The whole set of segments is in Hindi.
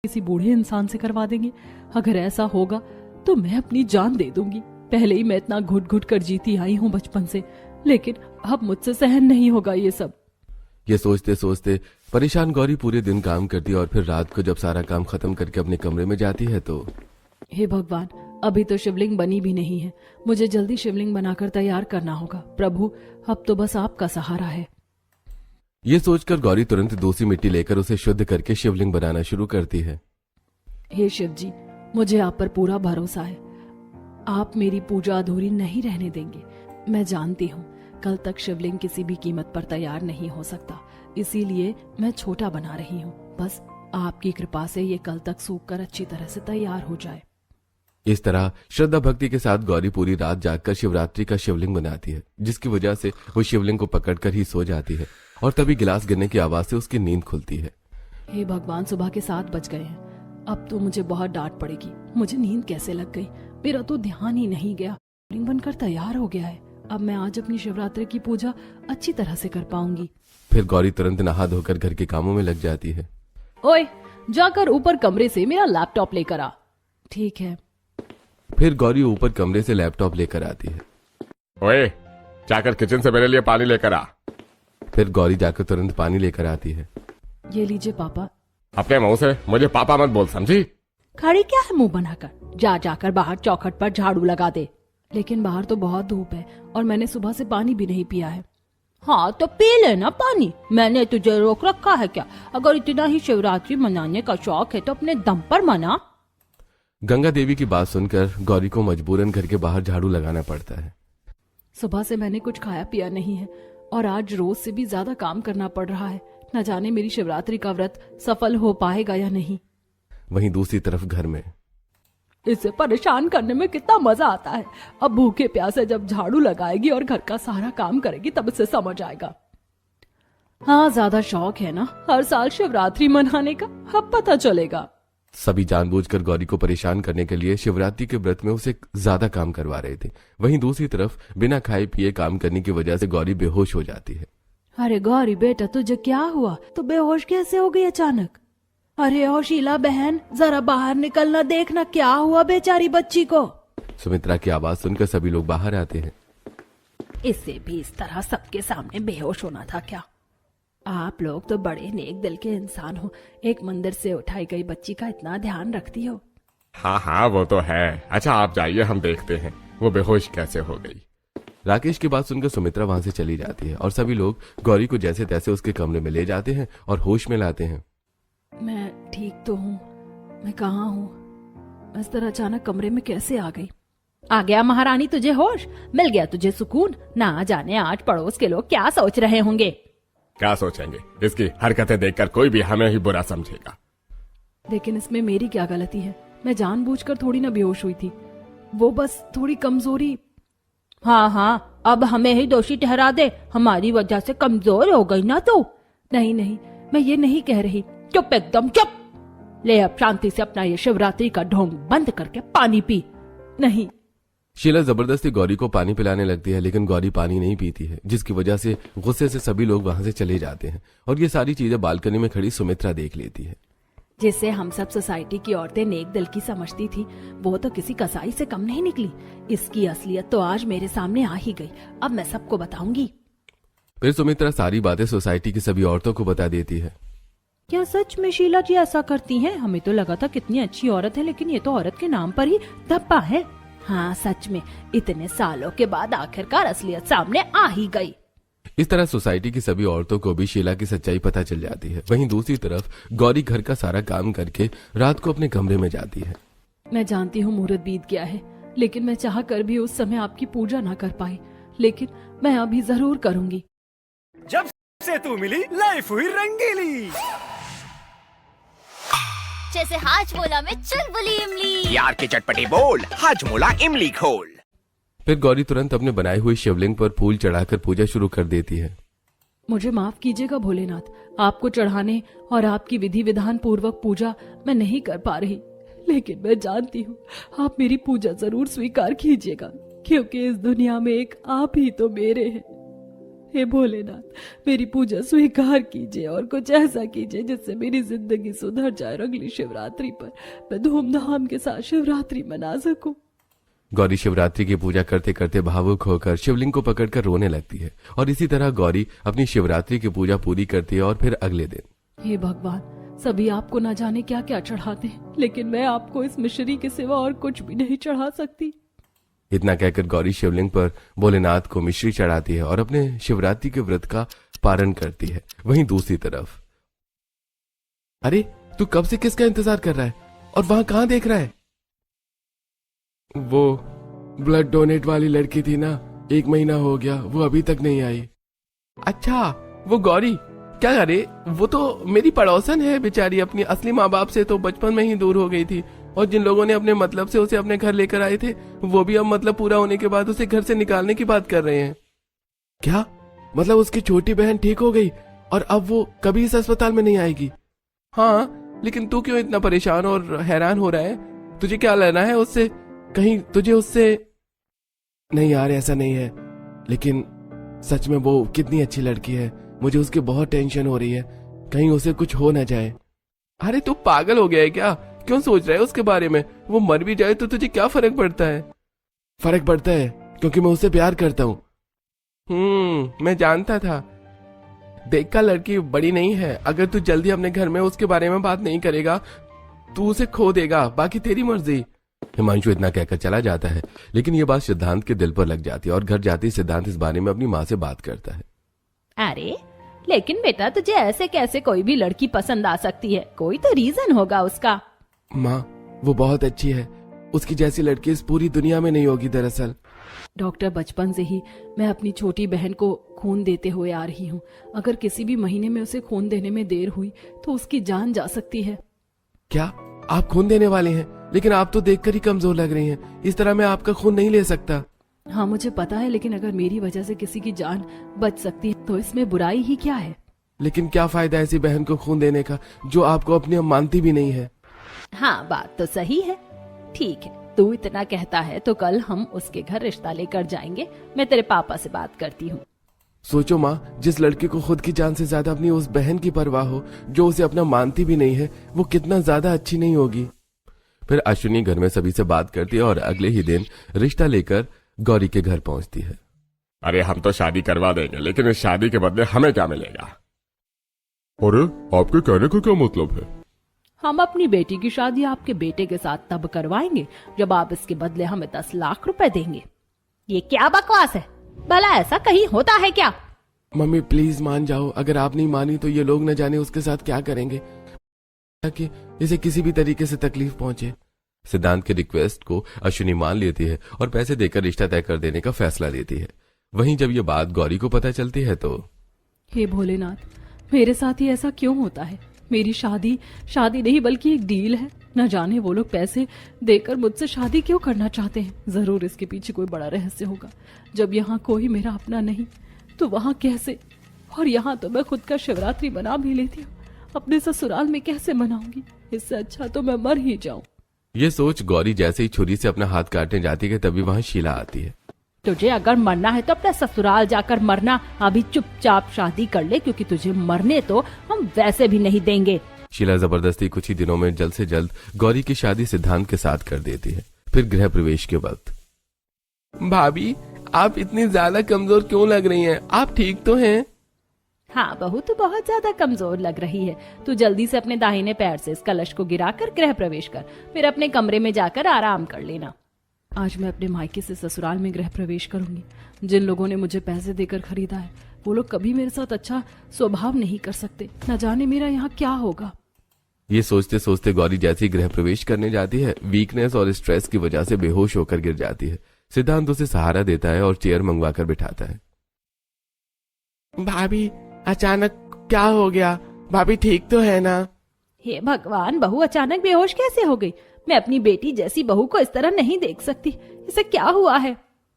किसी बूढ़े इंसान से करवा देंगे। अगर ऐसा होगा तो मैं अपनी जान दे दूंगी। पहले ही मैं इतना घुट घुट कर जीती आई हूँ बचपन से, लेकिन अब मुझसे सहन नहीं होगा ये सब। ये सोचते सोचते परेशान गौरी पूरे दिन काम करती है और फिर रात को जब सारा काम खत्म करके अपने कमरे में जाती है तो हे भगवान, अभी तो शिवलिंग बनी भी नहीं है। मुझे जल्दी शिवलिंग बनाकर तैयार करना होगा। प्रभु, अब तो बस आपका सहारा है। ये सोचकर गौरी तुरंत दूसरी मिट्टी लेकर उसे शुद्ध करके शिवलिंग बनाना शुरू करती है। हे शिव जी, मुझे आप पर पूरा भरोसा है। आप मेरी पूजा अधूरी नहीं रहने देंगे। मैं जानती हूँ कल तक शिवलिंग किसी भी कीमत पर तैयार नहीं हो सकता, इसीलिए मैं छोटा बना रही हूँ। बस आपकी कृपा से ये कल तक सूखकर अच्छी तरह से तैयार हो जाए। इस तरह श्रद्धा भक्ति के साथ गौरी पूरी रात जागकर शिवरात्रि का शिवलिंग बनाती है, जिसकी वजह से वो शिवलिंग को पकड़कर ही सो जाती है और तभी गिलास गिरने की आवाज से उसकी नींद खुलती है। हे भगवान, सुबह के 7 बज गए हैं। अब तो मुझे बहुत डांट पड़ेगी। मुझे नींद कैसे लग गई? मेरा तो ध्यान ही नहीं गया। शिवलिंग बनकर तैयार हो गया है। अब मैं आज अपनी शिवरात्रि की पूजा अच्छी तरह से कर पाऊंगी। फिर गौरी तुरंत नहा धोकर घर के कामों में लग जाती है। ओए, जाकर ऊपर कमरे से मेरा लैपटॉप लेकर आ। ठीक है। फिर गौरी ऊपर कमरे से लैपटॉप लेकर आती है। ओए, जाकर किचन से मेरे लिए पानी लेकर आ। फिर गौरी जाकर तुरंत पानी लेकर आती है। ये लीजिए पापा। अपने मुंह से मुझे पापा मत बोल, समझी? खड़ी क्या है मुंह बनाकर? जाकर बाहर चौखट पर झाड़ू लगा दे। लेकिन बाहर तो बहुत धूप है और मैंने सुबह से पानी भी नहीं पिया है। हाँ तो पी लेना पानी, मैंने तुझे रोक रखा है क्या? अगर इतना ही शिवरात्रि मनाने का शौक है तो अपने दम पर मना। गंगा देवी की बात सुनकर गौरी को मजबूरन घर के बाहर झाड़ू लगाना पड़ता है। सुबह से मैंने कुछ खाया पिया नहीं है और आज रोज से भी ज्यादा काम करना पड़ रहा है। न जाने मेरी शिवरात्रि का व्रत सफल हो पाएगा या नहीं। वहीं दूसरी तरफ घर में इसे परेशान करने में कितना मजा आता है। अब भूखे प्यासे जब झाड़ू लगाएगी और घर का सारा काम करेगी तब इसे समझ आएगा। हाँ, ज्यादा शौक है ना हर साल शिवरात्रि मनाने का, अब पता चलेगा। सभी जानबूझकर गौरी को परेशान करने के लिए शिवरात्रि के व्रत में उसे ज्यादा काम करवा रहे थे। वहीं दूसरी तरफ बिना खाए पिए काम करने की वजह से गौरी बेहोश हो जाती है। अरे गौरी बेटा, तुझे क्या हुआ? तो बेहोश कैसे हो गई अचानक? अरे ओ शीला बहन, जरा बाहर निकलना, देखना क्या हुआ बेचारी बच्ची को। सुमित्रा की आवाज सुनकर सभी लोग बाहर आते हैं। इससे भी इस तरह सबके सामने बेहोश होना था क्या? आप लोग तो बड़े नेक दिल के इंसान हो, एक मंदिर से उठाई गई बच्ची का इतना ध्यान रखती हो। हाँ हाँ, वो तो है। अच्छा आप जाइए, हम देखते हैं वो बेहोश कैसे हो गई। राकेश की बात सुनकर सुमित्रा वहां से चली जाती है और सभी लोग गौरी को जैसे तैसे उसके कमरे में ले जाते हैं और होश में लाते हैं। मैं ठीक तो हूँ? मैं कहाँ हूँ? मैं इस तरह अचानक कमरे में कैसे आ गई? आ गया महारानी तुझे होश, मिल गया तुझे सुकून। ना जाने आज पड़ोस के लोग क्या सोच रहे होंगे। क्या सोचेंगे? इसकी हरकतें देखकर कोई भी हमें ही बुरा समझेगा। लेकिन इसमें मेरी क्या गलती है? मैं जानबूझकर थोड़ी ना बेहोश हुई थी, वो बस थोड़ी कमजोरी। हाँ हाँ, अब हमें ही दोषी ठहरा दे, हमारी वजह से कमजोर हो गई ना तू। नहीं नहीं, मैं ये नहीं कह रही। चुप, एकदम चुप। ले अब शांति से अपना ये शिवरात्रि का ढोंग बंद करके पानी पी। नहीं। शीला जबरदस्ती गौरी को पानी पिलाने लगती है, लेकिन गौरी पानी नहीं पीती है, जिसकी वजह से गुस्से से सभी लोग वहां से चले जाते हैं और ये सारी चीजें बालकनी में खड़ी सुमित्रा देख लेती है। जिसे हम सब सोसाइटी की औरतें नेक दिल की समझती थी, वो तो किसी कसाई से कम नहीं निकली। इसकी असलियत तो आज मेरे सामने आ ही गई। अब मैं सबको बताऊंगी। फिर सुमित्रा सारी बातें सोसाइटी की सभी औरतों को बता देती है। क्या सच में शीला जी ऐसा करती हैं? हमें तो लगा था कितनी अच्छी औरत है, लेकिन ये तो औरत के नाम पर ही धब्बा है। हाँ सच में, इतने सालों के बाद आखिरकार असलियत सामने आ ही गई। इस तरह सोसाइटी की सभी औरतों को भी शीला की सच्चाई पता चल जाती है। वहीं दूसरी तरफ गौरी घर का सारा काम करके रात को अपने कमरे में जाती है। मैं जानती हूँ मुहूर्त बीत गया है, लेकिन मैं चाह कर भी उस समय आपकी पूजा ना कर पाई, लेकिन मैं अभी जरूर करूंगी। जब से तू मिली लाइफ हुई रंगीली। जैसे हाजमोला में चुलबुली इमली, यार के चटपटे बोल, हाजमोला इमली खोल। फिर गौरी तुरंत अपने बनाए हुए शिवलिंग पर फूल चढ़ाकर पूजा शुरू कर देती है। मुझे माफ कीजिएगा भोलेनाथ, आपको चढ़ाने और आपकी विधि विधान पूर्वक पूजा मैं नहीं कर पा रही, लेकिन मैं जानती हूँ आप मेरी पूजा जरूर स्वीकार कीजिएगा, क्योंकि इस दुनिया में एक आप ही तो मेरे हैं। हे भोलेनाथ, मेरी पूजा स्वीकार कीजिए और कुछ ऐसा कीजिए जिससे मेरी जिंदगी सुधर जाए और अगली शिवरात्रि पर मैं धूमधाम के साथ शिवरात्रि मना सकूं। गौरी शिवरात्रि की पूजा करते करते भावुक होकर शिवलिंग को पकड़कर रोने लगती है और इसी तरह गौरी अपनी शिवरात्रि की पूजा पूरी करती है। और फिर अगले दिन, हे भगवान, सभी आपको ना जाने क्या क्या चढ़ाते हैं, लेकिन मैं आपको इस मिश्री के सिवा और कुछ भी नहीं चढ़ा सकती। इतना कहकर गौरी शिवलिंग पर भोलेनाथ को मिश्री चढ़ाती है और अपने शिवरात्रि के व्रत का पारण करती है। वहीं दूसरी तरफ, अरे तू कब से किसका इंतजार कर रहा है और वहां कहां देख रहा है? वो ब्लड डोनेट वाली लड़की थी ना, 1 महीना हो गया, वो अभी तक नहीं आई। अच्छा, वो गौरी? क्या करे, वो तो मेरी पड़ोसन है बेचारी। अपनी असली माँ बाप से तो बचपन में ही दूर हो गई थी और जिन लोगों ने अपने मतलब से उसे अपने घर लेकर आए थे, वो भी अब मतलब पूरा होने के बाद उसे घर से निकालने की बात कर रहे हैं। क्या मतलब उसकी छोटी बहन ठीक हो गई और अब वो कभी इस अस्पताल में नहीं आएगी? हाँ, लेकिन तू क्यों इतना परेशान और हैरान हो रहा है? तुझे क्या लेना है उससे? कहीं तुझे उससे? नहीं यार, ऐसा नहीं है, लेकिन सच में वो कितनी अच्छी लड़की है। मुझे उसकी बहुत टेंशन हो रही है, कहीं उसे कुछ हो ना जाए। अरे तू पागल हो गया है क्या? क्यों सोच रहा है उसके बारे में? वो मर भी जाए तो तुझे क्या फर्क पड़ता है? फर्क पड़ता है क्योंकि मैं उससे प्यार करता हूँ। मैं जानता था। देख का लड़की बड़ी नहीं है, अगर तू जल्दी अपने घर में उसके बारे में बात नहीं करेगा तू उसे खो देगा, बाकी तेरी मर्जी। हिमांशु इतना कहकर चला जाता है, लेकिन ये बात सिद्धांत के दिल पर लग जाती है और घर जाते ही सिद्धांत इस बारे में अपनी माँ से बात करता है। अरे लेकिन बेटा, तुझे ऐसे कैसे कोई भी लड़की पसंद आ सकती है? कोई तो रीजन होगा उसका। माँ, वो बहुत अच्छी है, उसकी जैसी लड़की इस पूरी दुनिया में नहीं होगी। दरअसल डॉक्टर, बचपन से ही मैं अपनी छोटी बहन को खून देते हुए आ रही हूँ। अगर किसी भी महीने में उसे खून देने में देर हुई तो उसकी जान जा सकती है। क्या आप खून देने वाले हैं? लेकिन आप तो देखकर ही कमजोर लग रही हैं, इस तरह मैं आपका खून नहीं ले सकता। हाँ मुझे पता है, लेकिन अगर मेरी वजह से किसी की जान बच सकती है तो इसमें बुराई ही क्या है? लेकिन क्या फायदा ऐसी बहन को खून देने का जो आपको अपनी मानती भी नहीं है? हाँ बात तो सही है। ठीक है, तू इतना कहता है तो कल हम उसके घर रिश्ता लेकर जाएंगे। मैं तेरे पापा से बात करती हूँ। सोचो माँ, जिस लड़की को खुद की जान से ज्यादा अपनी उस बहन की परवाह हो जो उसे अपना मानती भी नहीं है, वो कितना ज्यादा अच्छी नहीं होगी। फिर अश्विनी घर में सभी से बात करती है और अगले ही दिन रिश्ता लेकर गौरी के घर पहुंचती है। अरे हम तो शादी करवा देंगे, लेकिन इस शादी के बदले हमें क्या मिलेगा? अरे आपके कहने का क्या मतलब है? हम अपनी बेटी की शादी आपके बेटे के साथ तब करवाएंगे जब आप इसके बदले हमें 10 लाख रुपए देंगे। ये क्या बकवास है? भला ऐसा कहीं होता है क्या? मम्मी प्लीज मान जाओ, अगर आप नहीं मानी तो ये लोग न जाने उसके साथ क्या करेंगे, ताकि इसे किसी भी तरीके से तकलीफ पहुंचे। सिद्धांत की रिक्वेस्ट को अश्विनी मान लेती है और पैसे देकर रिश्ता तय कर देने का फैसला लेती है। वहीं जब ये बात गौरी को पता चलती है तो, हे भोलेनाथ, मेरे साथ ही ऐसा क्यों होता है? मेरी शादी नहीं बल्कि एक डील है। न जाने वो लोग पैसे देकर मुझसे शादी क्यों करना चाहते हैं। जरूर इसके पीछे कोई बड़ा रहस्य होगा। जब यहाँ कोई मेरा अपना नहीं तो वहाँ कैसे? और यहाँ तो मैं खुद का शिवरात्रि मना भी लेती हूँ, अपने ससुराल में कैसे मनाऊंगी? इससे अच्छा तो मैं मर ही जाऊं। ये सोच गौरी जैसे ही छुरी से अपना हाथ काटने जाती है तभी वहाँ शीला आती है। तुझे अगर मरना है तो अपने ससुराल जाकर मरना। अभी चुपचाप शादी कर ले, क्योंकि तुझे मरने तो हम वैसे भी नहीं देंगे। शीला जबरदस्ती कुछ ही दिनों में जल्द से जल्द गौरी की शादी सिद्धांत के साथ कर देती है। फिर गृह प्रवेश के वक्त, भाभी आप इतनी ज्यादा कमजोर क्यों लग रही हैं? आप ठीक तो हैं? हाँ बहू, तू बहुत ज्यादा कमजोर लग रही है। तू जल्दी से अपने दाहिने पैर से इस कलश को गिराकर गृह प्रवेश कर, फिर अपने कमरे में जाकर आराम कर लेना। आज मैं अपने मायके से ससुराल में गृह प्रवेश करूंगी। जिन लोगों ने मुझे पैसे देकर खरीदा है वो लोग कभी मेरे साथ अच्छा स्वभाव नहीं कर सकते। न जाने मेरा यहाँ क्या होगा। ये सोचते सोचते गौरी जैसे ही गृह प्रवेश करने जाती है, वीकनेस और स्ट्रेस की वजह से बेहोश होकर गिर जाती है। सिद्धांत उसे सहारा देता है और चेयर मंगवाकर बिठाता है। भाभी अचानक क्या हो गया? भाभी ठीक तो है ना? हे भगवान, बहू अचानक बेहोश कैसे हो गई? मैं अपनी बेटी जैसी बहू को इस तरह नहीं देख सकती। इसे क्या हुआ है?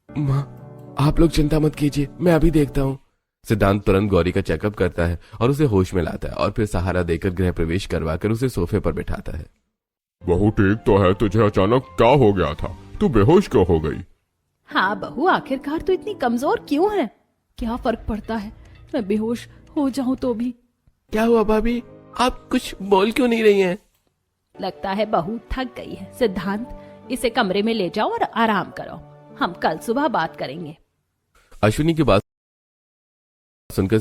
माँ आप लोग चिंता मत कीजिए, मैं अभी देखता हूँ। सिद्धांत तुरंत गौरी का चेकअप करता है और उसे होश में लाता है और फिर सहारा देकर गृह प्रवेश करवाकर उसे सोफे पर बिठाता है। बहू ठीक तो है, तुझे अचानक क्या हो गया था? तू बेहोश क्यों हो गई? हाँ बहू, आखिरकार तू इतनी कमजोर क्यों है? क्या फर्क पड़ता है, मैं बेहोश हो जाऊं तो भी। क्या हुआ भाभी, आप कुछ बोल क्यों नहीं रही हैं? लगता है बहू थक गई है। सिद्धांत, इसे कमरे में ले जाओ और आराम करो, हम कल सुबह बात करेंगे। अश्विनी की बात सुनकर